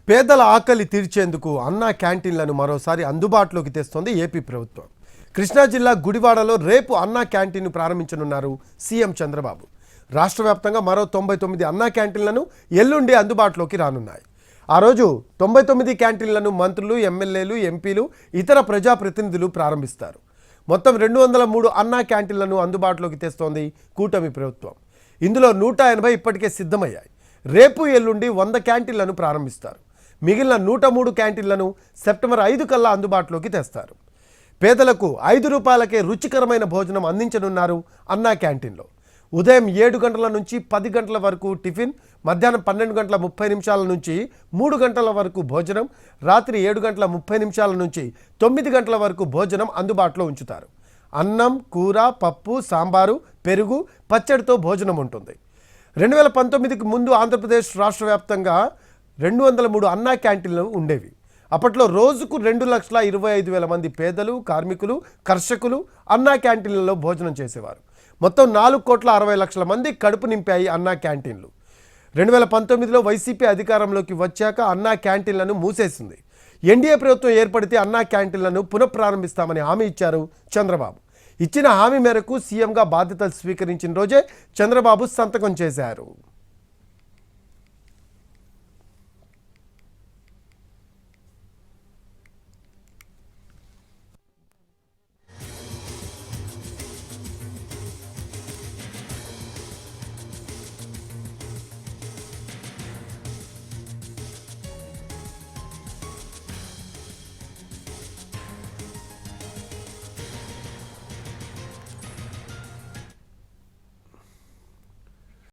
పేదల ఆకలి తీర్చేందుకు అన్నా క్యాంటీన్లను మరోసారి అందుబాటులోకి తెస్తోంది ఏపీ ప్రభుత్వం. కృష్ణా జిల్లా గుడివాడలో రేపు అన్నా క్యాంటీన్ను ప్రారంభించనున్నారు సీఎం చంద్రబాబు. రాష్ట్ర వ్యాప్తంగా మరో 99 అన్నా క్యాంటీన్లను ఎల్లుండి అందుబాటులోకి రానున్నాయి. ఆ రోజు 99 క్యాంటీన్లను మంత్రులు, ఎమ్మెల్యేలు, ఎంపీలు, ఇతర ప్రజాప్రతినిధులు ప్రారంభిస్తారు. మొత్తం 203 అన్నా క్యాంటీన్లను అందుబాటులోకి తెస్తోంది కూటమి ప్రభుత్వం. ఇందులో 180 ఇప్పటికే సిద్ధమయ్యాయి. రేపు ఎల్లుండి 100 క్యాంటీన్లను ప్రారంభిస్తారు. మిగిలిన 103 క్యాంటీన్లను సెప్టెంబర్ 5 కల్లా అందుబాటులోకి తెస్తారు. పేదలకు 5 రూపాయలకే రుచికరమైన భోజనం అందించనున్నారు అన్నా క్యాంటీన్లో. ఉదయం 7 గంటల నుంచి 10 గంటల వరకు టిఫిన్, మధ్యాహ్నం 12 గంటల 30 నిమిషాల నుంచి 3 గంటల వరకు భోజనం, రాత్రి 7 గంటల 30 నిమిషాల నుంచి 9 గంటల వరకు భోజనం అందుబాటులో ఉంచుతారు. అన్నం, కూర, పప్పు, సాంబారు, పెరుగు, పచ్చడితో భోజనం ఉంటుంది. 2019కి ముందు ఆంధ్రప్రదేశ్ రాష్ట్ర వ్యాప్తంగా 203 అన్నా క్యాంటీన్లు ఉండేవి. అప్పట్లో రోజుకు 2,25,000 మంది పేదలు, కార్మికులు, కర్షకులు అన్నా క్యాంటీన్లలో భోజనం చేసేవారు. మొత్తం 4,60,00,000 మంది కడుపు నింపాయి అన్నా క్యాంటీన్లు. 2019లో వైసీపీ అధికారంలోకి వచ్చాక అన్నా క్యాంటీన్లను మూసేసింది. ఎన్డీఏ ప్రభుత్వం ఏర్పడితే అన్నా క్యాంటీన్లను పునఃప్రారంభిస్తామని హామీ ఇచ్చారు చంద్రబాబు. ఇచ్చిన హామీ మేరకు సీఎంగా బాధ్యతలు స్వీకరించిన రోజే చంద్రబాబు సంతకం చేశారు.